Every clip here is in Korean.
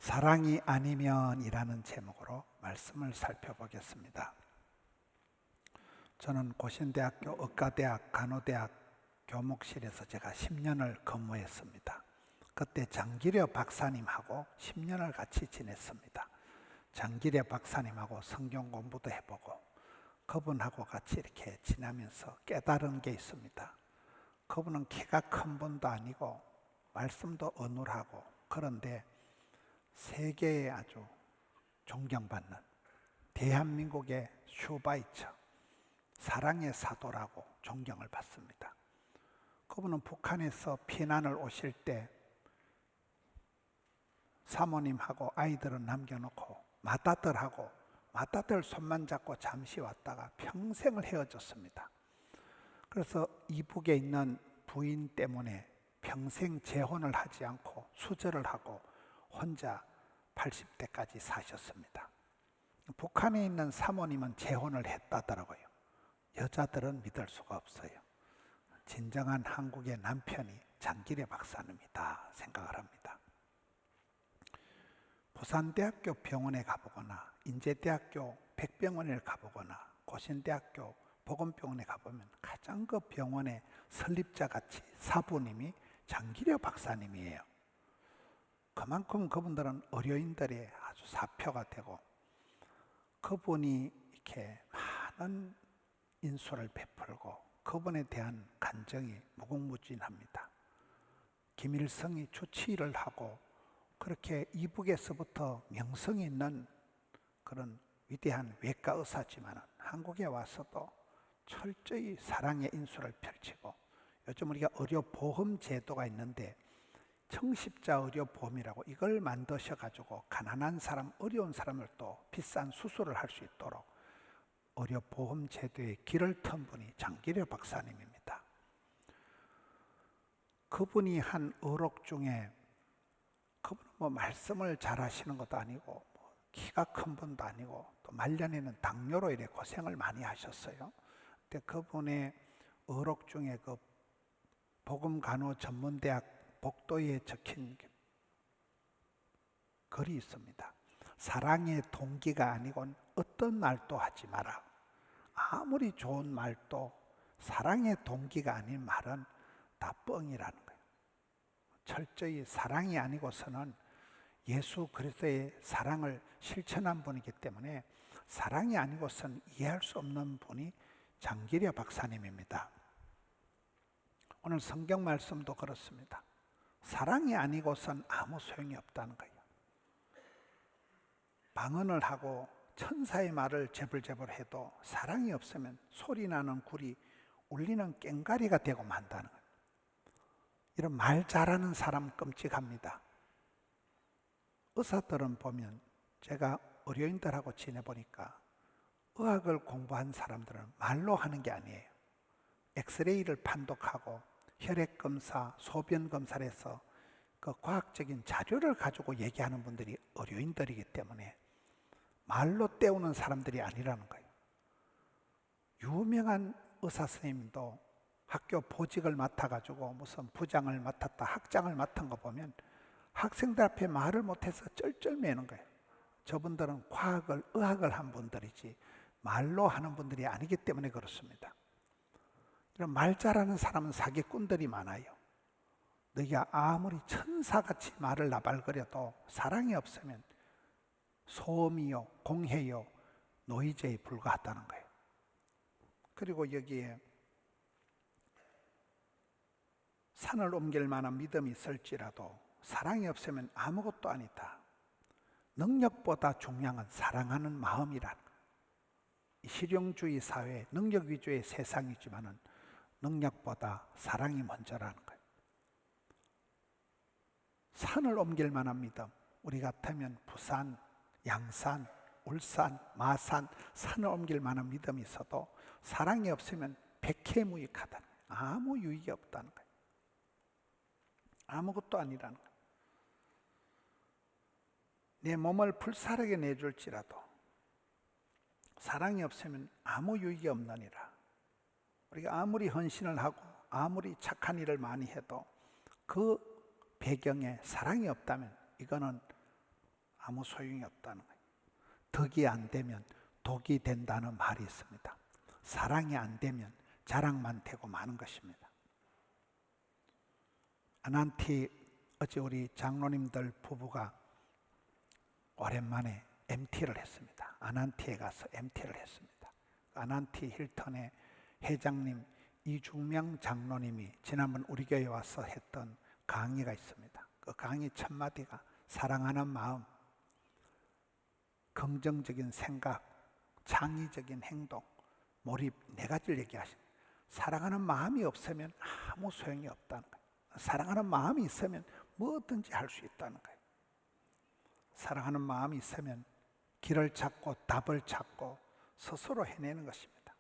사랑이 아니면이라는 제목으로 말씀을 살펴보겠습니다. 저는 고신대학교 의과대학 간호대학 교목실에서 제가 10년을 근무했습니다. 그때 장기려 박사님하고 10년을 같이 지냈습니다. 장기려 박사님하고 성경 공부도 해보고 그분하고 같이 이렇게 지나면서 깨달은 게 있습니다. 그분은 키가 큰 분도 아니고 말씀도 어눌하고, 그런데 세계에 아주 존경받는 대한민국의 슈바이처, 사랑의 사도라고 존경을 받습니다. 그분은 북한에서 피난을 오실 때 사모님하고 아이들은 남겨놓고 맏아들 손만 잡고 잠시 왔다가 평생을 헤어졌습니다. 그래서 이북에 있는 부인 때문에 평생 재혼을 하지 않고 수절을 하고 혼자 80대까지 사셨습니다. 북한에 있는 사모님은 재혼을 했다더라고요. 여자들은 믿을 수가 없어요. 진정한 한국의 남편이 장기려 박사님이다 생각을 합니다. 부산대학교 병원에 가보거나 인제대학교 백병원에 가보거나 고신대학교 보건병원에 가보면 가장 그 병원의 설립자같이 사부님이 장기려 박사님이에요. 그만큼 그분들은 의료인들의 아주 사표가 되고, 그분이 이렇게 많은 인수를 베풀고 그분에 대한 간정이 무궁무진합니다. 김일성이 주치의를 하고 그렇게 이북에서부터 명성이 있는 그런 위대한 외과 의사지만 한국에 와서도 철저히 사랑의 인수를 펼치고, 요즘 우리가 의료보험 제도가 있는데 청십자 의료보험이라고 이걸 만드셔가지고 가난한 사람, 어려운 사람을 또 비싼 수술을 할 수 있도록 의료보험 제도의 길을 튼 분이 장기려 박사님입니다. 그분이 한 의록 중에, 그분은 뭐 말씀을 잘 하시는 것도 아니고 키가 큰 분도 아니고 또 말년에는 당뇨로 이래 고생을 많이 하셨어요. 근데 그분의 의록 중에 그 복음간호전문대학 복도에 적힌 글이 있습니다. 사랑의 동기가 아니곤 어떤 말도 하지 마라. 아무리 좋은 말도 사랑의 동기가 아닌 말은 다 뻥이라는 거예요. 철저히 사랑이 아니고서는 예수 그리스도의 사랑을 실천한 분이기 때문에 사랑이 아니고서는 이해할 수 없는 분이 장기려 박사님입니다. 오늘 성경 말씀도 그렇습니다. 사랑이 아니고선 아무 소용이 없다는 거예요. 방언을 하고 천사의 말을 재벌재벌 해도 사랑이 없으면 소리나는 굴이 울리는 꽹가리가 되고 만다는 거예요. 이런 말 잘하는 사람 끔찍합니다. 의사들은 보면, 제가 의료인들하고 지내보니까 의학을 공부한 사람들은 말로 하는 게 아니에요. 엑스레이를 판독하고 혈액검사, 소변검사를 해서 그 과학적인 자료를 가지고 얘기하는 분들이 의료인들이기 때문에 말로 때우는 사람들이 아니라는 거예요. 유명한 의사 선생님도 학교 보직을 맡아가지고 무슨 부장을 맡았다, 학장을 맡은 거 보면 학생들 앞에 말을 못해서 쩔쩔매는 거예요. 저분들은 과학을, 의학을 한 분들이지 말로 하는 분들이 아니기 때문에 그렇습니다. 이런 말 잘하는 사람은 사기꾼들이 많아요. 너희가 아무리 천사같이 말을 나발거려도 사랑이 없으면 소음이요, 공해요, 노이즈에 불과하다는 거예요. 그리고 여기에 산을 옮길 만한 믿음이 있을지라도 사랑이 없으면 아무것도 아니다. 능력보다 중요한 건 사랑하는 마음이라는 거예요. 실용주의 사회, 능력 위주의 세상이지만은 능력보다 사랑이 먼저라는 거예요. 산을 옮길 만한 믿음, 우리 같으면 부산, 양산, 울산, 마산, 산을 옮길 만한 믿음이 있어도 사랑이 없으면 백해무익하다는 거예요. 아무 유익이 없다는 거예요. 아무것도 아니라는 거예요. 내 몸을 불사르게 내줄지라도 사랑이 없으면 아무 유익이 없느니라. 우리가 아무리 헌신을 하고 아무리 착한 일을 많이 해도 그 배경에 사랑이 없다면 이거는 아무 소용이 없다는 거예요. 덕이 안 되면 독이 된다는 말이 있습니다. 사랑이 안 되면 자랑만 되고 마는 것입니다. 아난티 어제 우리 장로님들 부부가 오랜만에 MT를 했습니다. 아난티에 가서 MT를 했습니다. 아난티 힐턴의 회장님 이중명 장로님이 지난번 우리 교회에 와서 했던 강의가 있습니다. 그 강의 첫 마디가 사랑하는 마음, 긍정적인 생각, 창의적인 행동, 몰입 네 가지를 얘기하십니다. 사랑하는 마음이 없으면 아무 소용이 없다는 거예요. 사랑하는 마음이 있으면 뭐든지 할 수 있다는 거예요. 사랑하는 마음이 있으면 길을 찾고 답을 찾고 스스로 해내는 것입니다.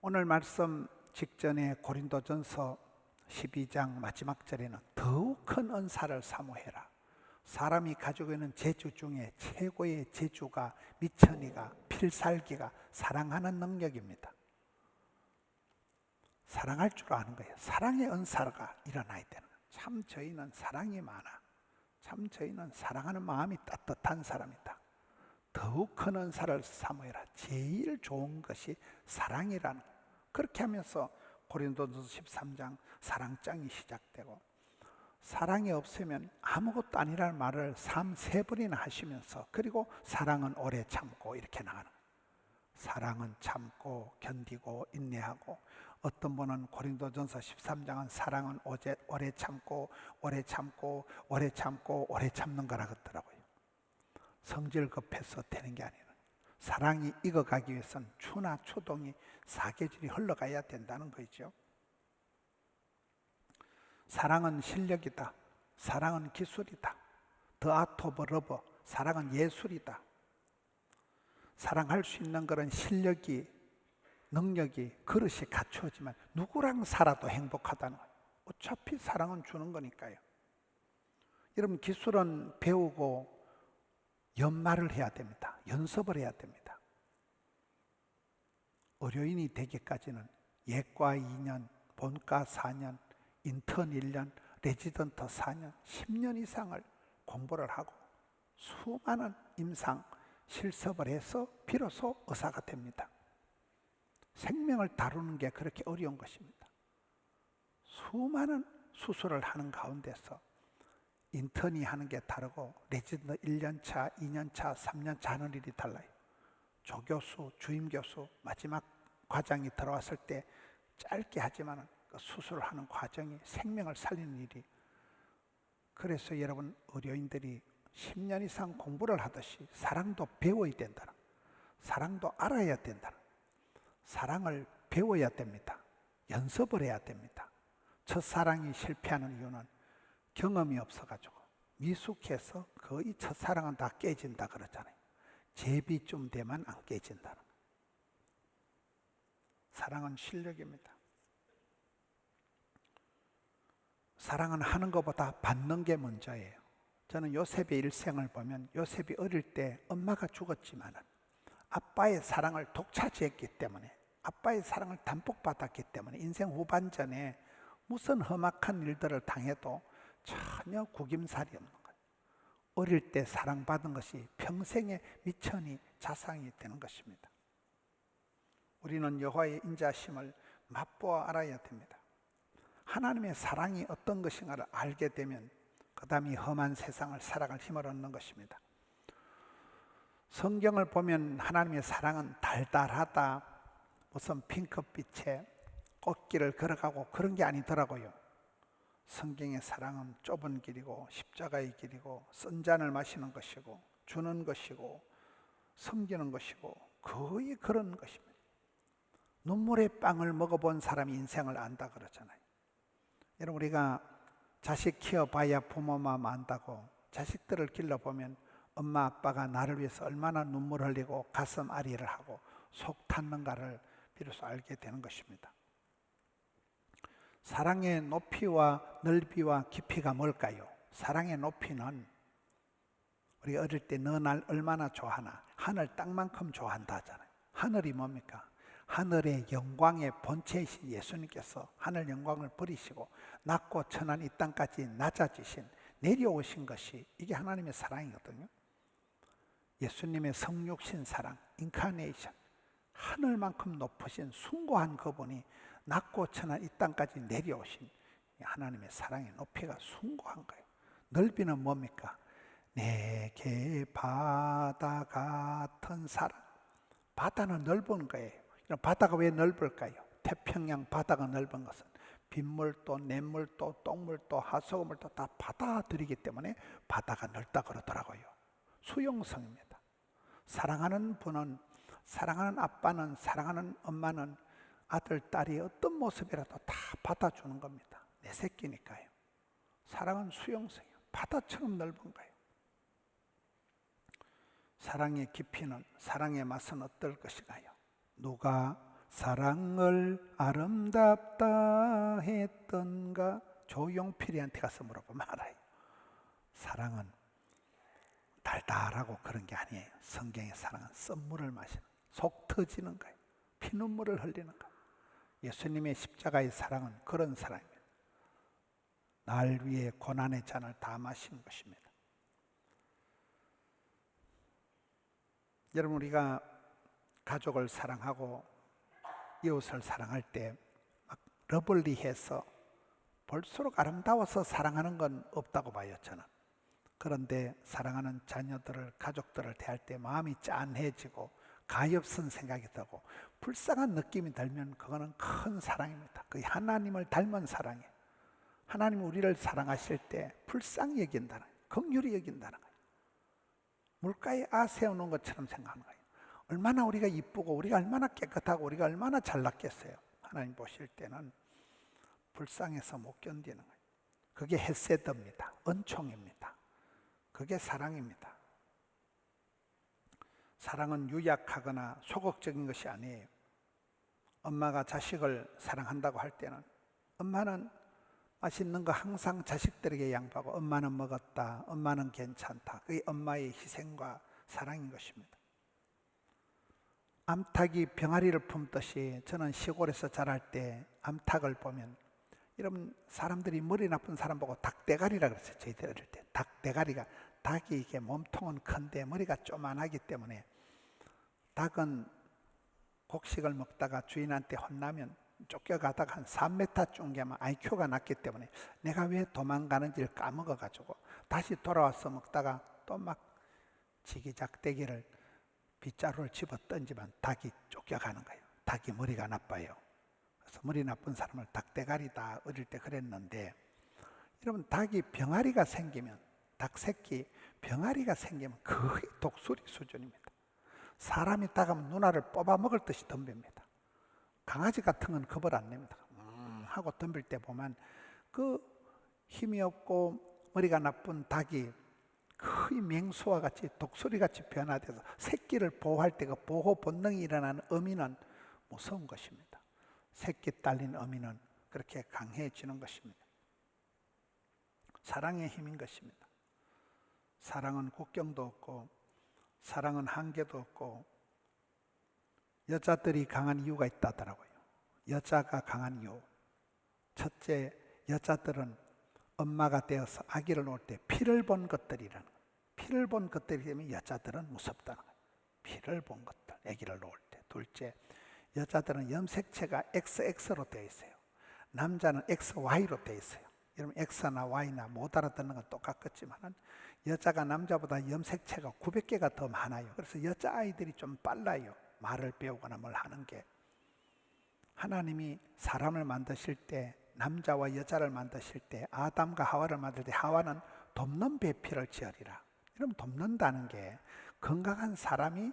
오늘 말씀 직전에 고린도전서 12장 마지막 절에는 더욱 큰 은사를 사모해라. 사람이 가지고 있는 재주 중에 최고의 재주가 미천이가 필살기가 사랑하는 능력입니다. 사랑할 줄 아는 거예요. 사랑의 은사가 일어나야 되는 거예요. 참 저희는 사랑이 많아. 참 저희는 사랑하는 마음이 따뜻한 사람이다. 더욱 큰 은사를 사모해라. 제일 좋은 것이 사랑이라는 거예요. 그렇게 하면서 고린도전서 13장 사랑장이 시작되고, 사랑이 없으면 아무것도 아니라는 말을 3번이나 하시면서, 그리고 사랑은 오래 참고 이렇게 나가는 거예요. 사랑은 참고 견디고 인내하고, 어떤 분은 고린도전서 13장은 사랑은 오래 참고 오래 참고 오래 참고 오래 참는 거라 그러더라고요. 성질 급해서 되는 게 아니라 사랑이 익어가기 위해서는 추나 추동이 사계절이 흘러가야 된다는 거죠. 사랑은 실력이다. 사랑은 기술이다. The art of love. 사랑은 예술이다. 사랑할 수 있는 그런 실력이, 능력이, 그릇이 갖추어지만 누구랑 살아도 행복하다는 거예요. 어차피 사랑은 주는 거니까요. 여러분, 기술은 배우고 연말을 해야 됩니다. 연습을 해야 됩니다. 의료인이 되기까지는 예과 2년, 본과 4년, 인턴 1년, 레지던트 4년, 10년 이상을 공부를 하고 수많은 임상 실습을 해서 비로소 의사가 됩니다. 생명을 다루는 게 그렇게 어려운 것입니다. 수많은 수술을 하는 가운데서 인턴이 하는 게 다르고 레지던트 1년차, 2년차, 3년차 하는 일이 달라요. 조교수, 주임교수 마지막 과장이 들어왔을 때 짧게 하지만 그 수술을 하는 과정이 생명을 살리는 일이, 그래서 여러분 의료인들이 10년 이상 공부를 하듯이 사랑도 배워야 된다. 사랑도 알아야 된다. 사랑을 배워야 됩니다. 연습을 해야 됩니다. 첫사랑이 실패하는 이유는 경험이 없어가지고 미숙해서 거의 첫사랑은 다 깨진다 그러잖아요. 제비쯤 되면 안 깨진다는 거예요. 사랑은 실력입니다. 사랑은 하는 것보다 받는 게 먼저예요. 저는 요셉의 일생을 보면 요셉이 어릴 때 엄마가 죽었지만은 아빠의 사랑을 독차지했기 때문에, 아빠의 사랑을 담뿍 받았기 때문에 인생 후반전에 무슨 험악한 일들을 당해도 전혀 구김살이 없는 거예요. 어릴 때 사랑받은 것이 평생의 미천이 자상이 되는 것입니다. 우리는 여호와의 인자심을 맛보아 알아야 됩니다. 하나님의 사랑이 어떤 것인가를 알게 되면 그 다음에 험한 세상을 살아갈 힘을 얻는 것입니다. 성경을 보면 하나님의 사랑은 달달하다, 무슨 핑크빛의 꽃길을 걸어가고 그런 게 아니더라고요. 성경의 사랑은 좁은 길이고 십자가의 길이고 쓴 잔을 마시는 것이고 주는 것이고 섬기는 것이고 거의 그런 것입니다. 눈물의 빵을 먹어본 사람이 인생을 안다 그러잖아요. 여러분, 우리가 자식 키워봐야 부모 마음 안다고, 자식들을 길러보면 엄마 아빠가 나를 위해서 얼마나 눈물 흘리고 가슴 아리를 하고 속 탔는가를 비로소 알게 되는 것입니다. 사랑의 높이와 넓이와 깊이가 뭘까요? 사랑의 높이는 우리 어릴 때 너 날 얼마나 좋아하나, 하늘 땅만큼 좋아한다 하잖아요. 하늘이 뭡니까? 하늘의 영광의 본체이신 예수님께서 하늘 영광을 버리시고 낮고 천한 이 땅까지 낮아지신 내려오신 것이 이게 하나님의 사랑이거든요. 예수님의 성육신 사랑, 인카네이션, 하늘만큼 높으신 숭고한 그분이 낮고 천한 이 땅까지 내려오신 하나님의 사랑의 높이가 숭고한 거예요. 넓이는 뭡니까? 내게 바다 같은 사랑. 바다는 넓은 거예요. 바다가 왜 넓을까요? 태평양 바다가 넓은 것은 빗물도, 냇물도, 똥물도, 하수구물도 다 바다들이기 때문에 바다가 넓다 그러더라고요. 수용성입니다. 사랑하는 분은, 사랑하는 아빠는, 사랑하는 엄마는 아들, 딸이 어떤 모습이라도 다 받아주는 겁니다. 내 새끼니까요. 사랑은 수용성이에요. 바다처럼 넓은 거예요. 사랑의 깊이는, 사랑의 맛은 어떨 것인가요? 누가 사랑을 아름답다 했던가? 조용필이한테 가서 물어보면 알아요. 사랑은 달달하고 그런 게 아니에요. 성경의 사랑은 썸물을 마시는, 속 터지는 거예요. 피눈물을 흘리는 거예요. 예수님의 십자가의 사랑은 그런 사랑입니다. 날 위해 고난의 잔을 다 마시는 것입니다. 여러분, 우리가 가족을 사랑하고 이웃을 사랑할 때 막 러블리해서 볼수록 아름다워서 사랑하는 건 없다고 봐요, 저는. 그런데 사랑하는 자녀들을, 가족들을 대할 때 마음이 짠해지고 가엾은 생각이 들고 불쌍한 느낌이 들면 그거는 큰 사랑입니다. 그게 하나님을 닮은 사랑이에요. 하나님이 우리를 사랑하실 때 불쌍히 여긴다는 거예요. 긍휼히 여긴다는 거예요. 물가에 아 세워놓은 것처럼 생각하는 거예요. 얼마나 우리가 이쁘고 우리가 얼마나 깨끗하고 우리가 얼마나 잘났겠어요. 하나님 보실 때는 불쌍해서 못 견디는 거예요. 그게 헤세드입니다. 은총입니다. 그게 사랑입니다. 사랑은 유약하거나 소극적인 것이 아니에요. 엄마가 자식을 사랑한다고 할 때는 엄마는 맛있는 거 항상 자식들에게 양보하고 엄마는 먹었다, 엄마는 괜찮다. 그게 엄마의 희생과 사랑인 것입니다. 암탉이 병아리를 품듯이 저는 시골에서 자랄 때 암탉을 보면, 여러분 사람들이 머리 나쁜 사람 보고 닭대가리라 그랬어요. 저희들 어릴 때 닭대가리가, 닭이 이게 몸통은 큰데 머리가 쪼만하기 때문에 닭은 곡식을 먹다가 주인한테 혼나면 쫓겨가다가 한 3m쯤 가면 IQ가 낮기 때문에 내가 왜 도망가는지를 까먹어가지고 다시 돌아와서 먹다가 또 막 지기작대기를 빗자루를 집어 던지면 닭이 쫓겨가는 거예요. 닭이 머리가 나빠요. 그래서 머리 나쁜 사람을 닭대가리다 어릴 때 그랬는데, 여러분 닭이 병아리가 생기면, 닭 새끼 병아리가 생기면 거의 독수리 수준입니다. 사람이 다가면 누나를 뽑아 먹을 듯이 덤빕니다. 강아지 같은 건 겁을 안 냅니다. 하고 덤빌 때 보면 그 힘이 없고 머리가 나쁜 닭이 거의 맹수와 같이 독수리같이 변화돼서 새끼를 보호할 때 그 보호 본능이 일어나는 어미는 무서운 것입니다. 새끼 딸린 어미는 그렇게 강해지는 것입니다. 사랑의 힘인 것입니다. 사랑은 국경도 없고 사랑은 한계도 없고, 여자들이 강한 이유가 있다더라고요. 여자가 강한 이유. 첫째, 여자들은 엄마가 되어서 아기를 놓을 때 피를 본 것들이라는 거예요. 피를 본 것들이 되면 여자들은 무섭다는 거예요. 피를 본 것들, 아기를 놓을 때. 둘째, 여자들은 염색체가 XX로 되어 있어요. 남자는 XY로 되어 있어요. 여러분 X나 Y나 못 알아듣는 건 똑같겠지만 여자가 남자보다 염색체가 900개가 더 많아요. 그래서 여자아이들이 좀 빨라요. 말을 배우거나 뭘 하는 게. 하나님이 사람을 만드실 때, 남자와 여자를 만드실 때, 아담과 하와를 만들 때 하와는 돕는 배필을 지으리라. 여러분 돕는다는 게 건강한 사람이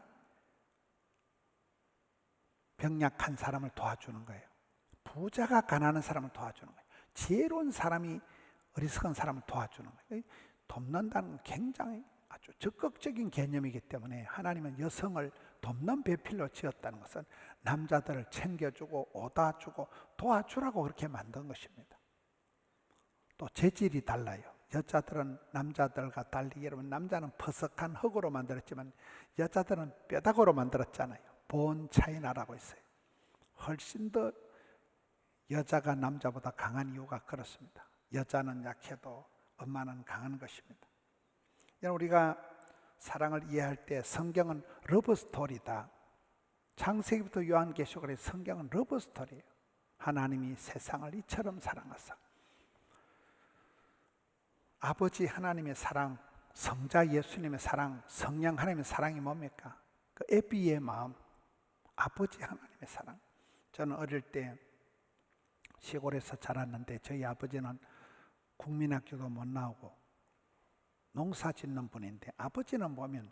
병약한 사람을 도와주는 거예요. 부자가 가난한 사람을 도와주는 거예요. 지혜로운 사람이 어리석은 사람을 도와주는 거예요. 돕는다는 건 굉장히 아주 적극적인 개념이기 때문에 하나님은 여성을 돕는 배필로 지었다는 것은 남자들을 챙겨주고 오다주고 도와주라고 그렇게 만든 것입니다. 또 재질이 달라요. 여자들은 남자들과 달리, 여러분 남자는 퍼석한 흙으로 만들었지만 여자들은 뼈다구로 만들었잖아요. 본 차이나라고 있어요. 훨씬 더 여자가 남자보다 강한 이유가 그렇습니다. 여자는 약해도 엄마는 강한 것입니다. 우리가 사랑을 이해할 때 성경은 러브 스토리다. 창세기부터 요한계시록까지 성경은 러브 스토리예요. 하나님이 세상을 이처럼 사랑하사. 아버지 하나님의 사랑, 성자 예수님의 사랑, 성령 하나님의 사랑이 뭡니까? 그 애비의 마음, 아버지 하나님의 사랑. 저는 어릴 때 시골에서 자랐는데 저희 아버지는 국민학교도 못 나오고 농사 짓는 분인데 아버지는 보면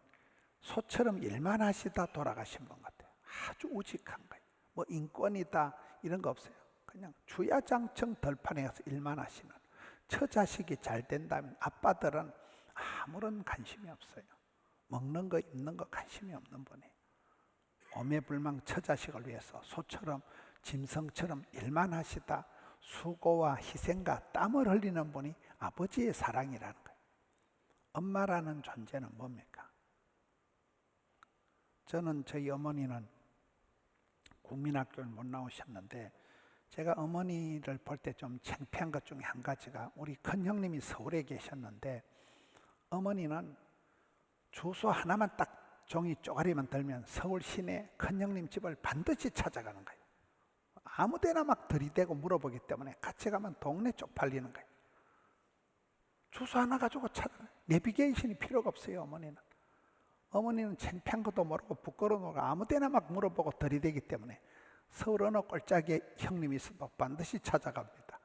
소처럼 일만 하시다 돌아가신 분 같아요. 아주 우직한 거예요. 뭐 인권이다 이런 거 없어요. 그냥 주야장청 덜판에 가서 일만 하시는. 처자식이 잘 된다면 아빠들은 아무런 관심이 없어요. 먹는 거 입는 거 관심이 없는 분이에요. 오매불망 처자식을 위해서 소처럼 짐승처럼 일만 하시다 수고와 희생과 땀을 흘리는 분이 아버지의 사랑이라는 거예요. 엄마라는 존재는 뭡니까? 저는 저희 어머니는 국민학교를 못 나오셨는데 제가 어머니를 볼 때 좀 창피한 것 중에 한 가지가 우리 큰형님이 서울에 계셨는데 어머니는 주소 하나만 딱 종이 쪼가리만 들면 서울 시내 큰형님 집을 반드시 찾아가는 거예요. 아무데나 막 들이대고 물어보기 때문에 같이 가면 동네 쪽팔리는 거예요. 주소 하나 가지고 찾아가요. 내비게이션이 필요가 없어요. 어머니는 창피한 것도 모르고 부끄러운 거 아무데나 막 물어보고 들이대기 때문에 서울 어느 꼴짝에 형님이 있어도 반드시 찾아갑니다.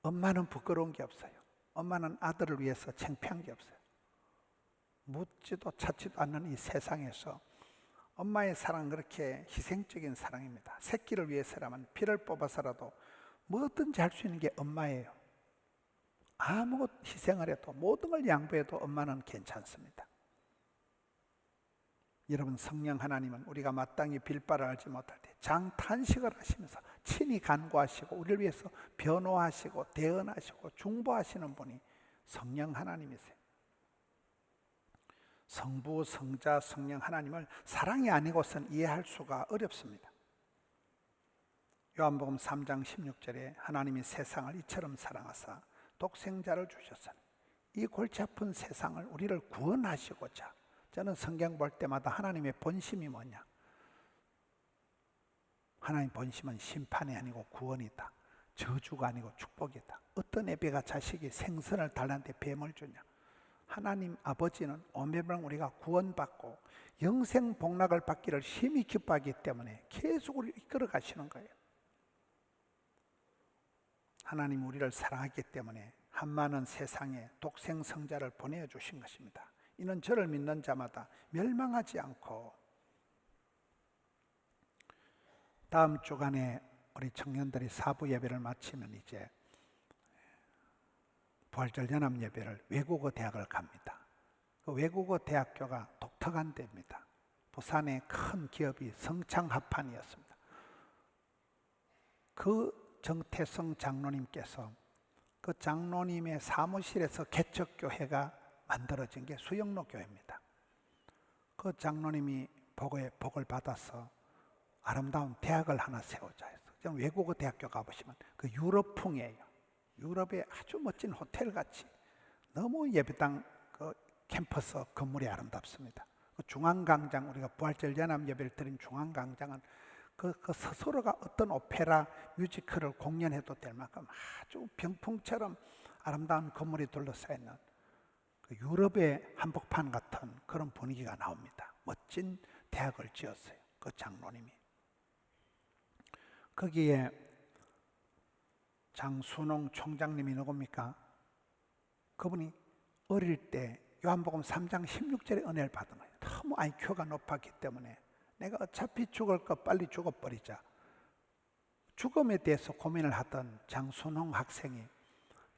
엄마는 부끄러운 게 없어요. 엄마는 아들을 위해서 창피한 게 없어요. 묻지도 찾지도 않는 이 세상에서 엄마의 사랑은 그렇게 희생적인 사랑입니다. 새끼를 위해서라면 피를 뽑아서라도 뭐든지 할 수 있는 게 엄마예요. 아무 희생을 해도 모든 걸 양보해도 엄마는 괜찮습니다. 여러분, 성령 하나님은 우리가 마땅히 빌바를 알지 못할 때 장탄식을 하시면서 친히 간구하시고 우리를 위해서 변호하시고 대언하시고 중보하시는 분이 성령 하나님이세요. 성부, 성자, 성령 하나님을 사랑이 아니고선 이해할 수가 어렵습니다. 요한복음 3장 16절에 하나님이 세상을 이처럼 사랑하사 독생자를 주셨으니 이 골치 아픈 세상을 우리를 구원하시고자. 저는 성경 볼 때마다 하나님의 본심이 뭐냐? 하나님 본심은 심판이 아니고 구원이다. 저주가 아니고 축복이다. 어떤 애비가 자식이 생선을 달라는데 뱀을 주냐? 하나님 아버지는 오매불망 우리가 구원받고 영생 복락을 받기를 심히 기뻐하기 때문에 계속 우리를 이끌어 가시는 거예요. 하나님 우리를 사랑하기 때문에 한 많은 세상에 독생 성자를 보내주신 것입니다. 이는 저를 믿는 자마다 멸망하지 않고. 다음 주간에 우리 청년들이 사부 예배를 마치면 이제 부활절 연합 예배를 외국어 대학을 갑니다. 그 외국어 대학교가 독특한 데입니다. 부산의 큰 기업이 성창합판이었습니다. 그 정태성 장로님께서 그 장로님의 사무실에서 개척교회가 만들어진 게 수영로 교회입니다. 그 장로님이 복을 받아서 아름다운 대학을 하나 세우자 해서 외국어 대학교 가보시면 그 유럽풍이에요. 유럽의 아주 멋진 호텔같이 너무 예배당 그 캠퍼스 건물이 아름답습니다. 그 중앙광장, 우리가 부활절 연합 예배를 드린 중앙광장은 그 스스로가 어떤 오페라 뮤지컬을 공연해도 될 만큼 아주 병풍처럼 아름다운 건물이 둘러싸여 있는 그 유럽의 한복판 같은 그런 분위기가 나옵니다. 멋진 대학을 지었어요. 그 장로님이. 거기에 장순홍 총장님이 누굽니까? 그분이 어릴 때 요한복음 3장 16절에 은혜를 받은 거예요. 너무 IQ가 높았기 때문에 내가 어차피 죽을 거 빨리 죽어버리자. 죽음에 대해서 고민을 하던 장순홍 학생이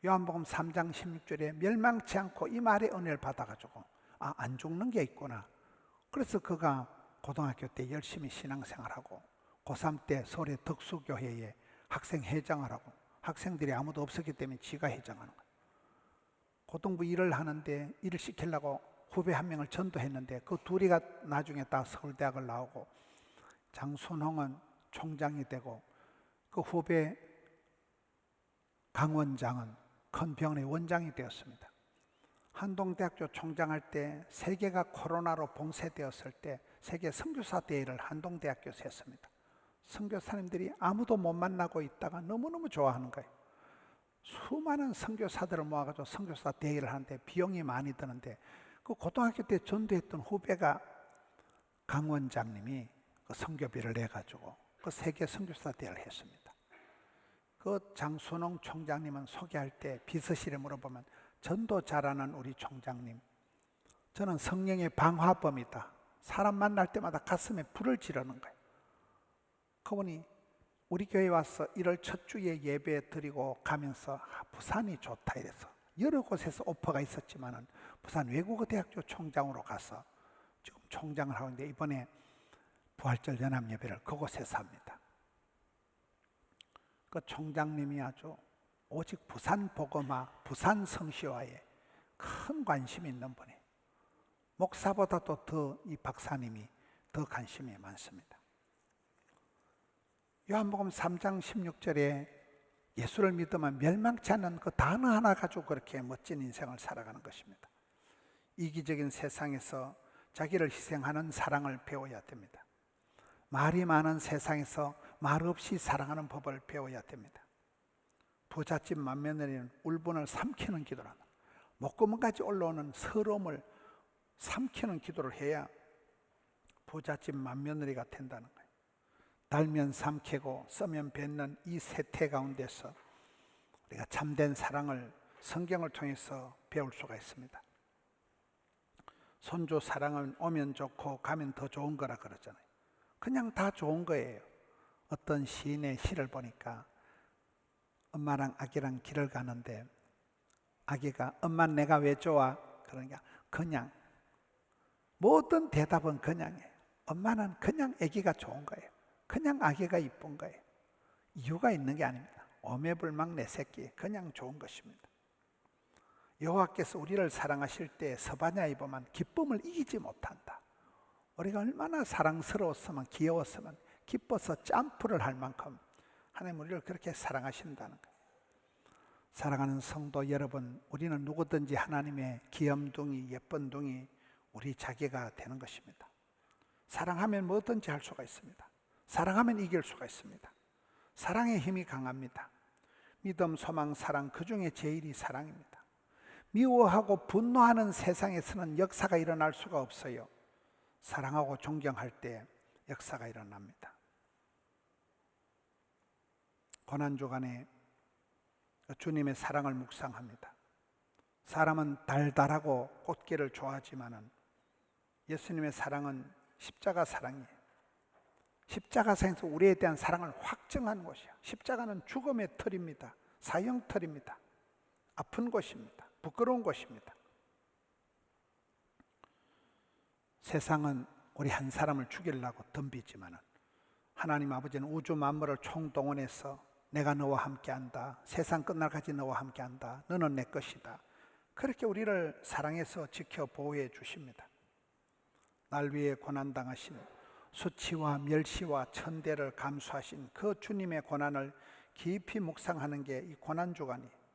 요한복음 3장 16절에 멸망치 않고 이 말에 은혜를 받아가지고 안 죽는 게 있구나. 그래서 그가 고등학교 때 열심히 신앙생활하고 고3 때 서울의 덕수교회에 학생회장을 하고 학생들이 아무도 없었기 때문에 지가 회장하는 거예요. 고등부 일을 하는데 일을 시키려고 후배 한 명을 전도했는데 그 둘이가 나중에 다 서울대학을 나오고 장순홍은 총장이 되고 그 후배 강 원장은 큰 병원의 원장이 되었습니다. 한동대학교 총장할 때 세계가 코로나로 봉쇄되었을 때 세계 선교사 대회를 한동대학교에서 했습니다. 선교사님들이 아무도 못 만나고 있다가 너무너무 좋아하는 거예요. 수많은 선교사들을 모아가지고 선교사 대회를 하는데 비용이 많이 드는데, 그 고등학교 때 전도했던 후배가 강 원장님이 그 선교비를 내가지고 그 세계 선교사 대회를 했습니다. 그 장순홍 총장님은 소개할 때 비서실에 물어보면, 전도 잘하는 우리 총장님, 저는 성령의 방화범이다. 사람 만날 때마다 가슴에 불을 지르는 거예요. 그분이 우리 교회 와서 1월 첫 주에 예배 드리고 가면서 부산이 좋다 이래서 여러 곳에서 오퍼가 있었지만은 부산 외국어대학교 총장으로 가서 지금 총장을 하고 있는데, 이번에 부활절 연합 예배를 그곳에서 합니다. 그 총장님이 아주 오직 부산 복음화, 부산 성시화에 큰 관심이 있는 분이에요. 목사보다도 더 이 박사님이 더 관심이 많습니다. 요한복음 3장 16절에 예수를 믿으면 멸망치 않는 그 단어 하나 가지고 그렇게 멋진 인생을 살아가는 것입니다. 이기적인 세상에서 자기를 희생하는 사랑을 배워야 됩니다. 말이 많은 세상에서 말 없이 사랑하는 법을 배워야 됩니다. 부잣집 맏며느리는 울분을 삼키는 기도를 한다. 목구멍까지 올라오는 서러움을 삼키는 기도를 해야 부잣집 맏며느리가 된다는 거예요. 달면 삼키고 써면 뱉는 이 세태 가운데서 우리가 참된 사랑을 성경을 통해서 배울 수가 있습니다. 손주 사랑은 오면 좋고 가면 더 좋은 거라 그러잖아요. 그냥 다 좋은 거예요. 어떤 시인의 시를 보니까 엄마랑 아기랑 길을 가는데 아기가 엄마 내가 왜 좋아? 그러니까 그냥, 모든 대답은 그냥이에요. 엄마는 그냥 아기가 좋은 거예요. 그냥 아기가 이쁜 거예요. 이유가 있는 게 아닙니다. 오매불망 내 새끼, 그냥 좋은 것입니다. 여호와께서 우리를 사랑하실 때 서바냐에 보면 기쁨을 이기지 못한다. 우리가 얼마나 사랑스러웠으면, 귀여웠으면 기뻐서 점프를 할 만큼 하나님 우리를 그렇게 사랑하신다는 거예요. 사랑하는 성도 여러분, 우리는 누구든지 하나님의 귀염둥이, 예쁜둥이, 우리 자기가 되는 것입니다. 사랑하면 뭐든지 할 수가 있습니다. 사랑하면 이길 수가 있습니다. 사랑의 힘이 강합니다. 믿음, 소망, 사랑, 그 중에 제일이 사랑입니다. 미워하고 분노하는 세상에서는 역사가 일어날 수가 없어요. 사랑하고 존경할 때 역사가 일어납니다. 고난주간에 주님의 사랑을 묵상합니다. 사람은 달달하고 꽃게를 좋아하지만은 예수님의 사랑은 십자가 사랑이에요. 십자가 사랑에서 우리에 대한 사랑을 확증하는 것이에요. 십자가는 죽음의 틀입니다. 사형틀입니다. 아픈 것입니다. 부끄러운 것입니다. 세상은 우리 한 사람을 죽이려고 덤비지만은 하나님 아버지는 우주 만물을 총동원해서 내가 너와 함께한다. 세상 끝날까지 너와 함께한다. 너는 내 것이다. 그렇게 우리를 사랑해서 지켜 보호해 주십니다. 날 위해 고난당하신, 수치와 멸시와 천대를 감수하신 그 주님의 고난을 깊이 묵상하는 게 이 고난주간이에요.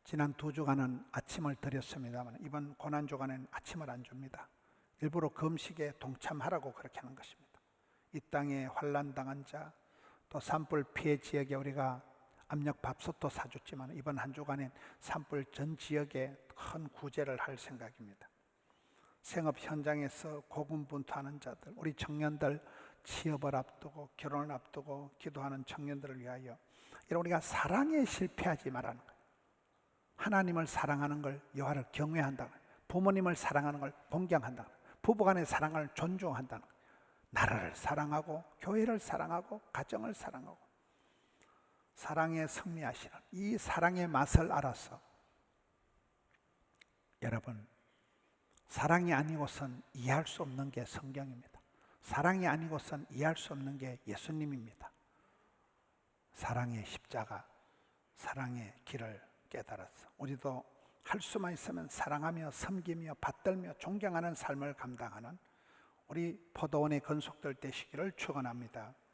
지난 2주간은 아침을 드렸습니다만 이번 고난주간에는 아침을 안 줍니다. 일부러 금식에 동참하라고 그렇게 하는 것입니다. 이 땅에 환난당한 자, 또 산불 피해 지역에 우리가 압력 밥솥도 사줬지만 이번 한 주간엔 산불 전 지역에 큰 구제를 할 생각입니다. 생업 현장에서 고군분투하는 자들, 우리 청년들 취업을 앞두고 결혼을 앞두고 기도하는 청년들을 위하여 이런 우리가 사랑에 실패하지 말라는 거예요. 하나님을 사랑하는 걸, 여호와를 경외한다, 부모님을 사랑하는 걸 공경한다, 부부간의 사랑을 존중한다는 거예요. 나라를 사랑하고 교회를 사랑하고 가정을 사랑하고 사랑에 승리하시는 이 사랑의 맛을 알아서 여러분, 사랑이 아니고선 이해할 수 없는 게 성경입니다. 사랑이 아니고선 이해할 수 없는 게 예수님입니다. 사랑의 십자가, 사랑의 길을 깨달았어. 우리도 할 수만 있으면 사랑하며 섬기며 받들며 존경하는 삶을 감당하는 우리 포도원의 건속들 되시기를 축원합니다.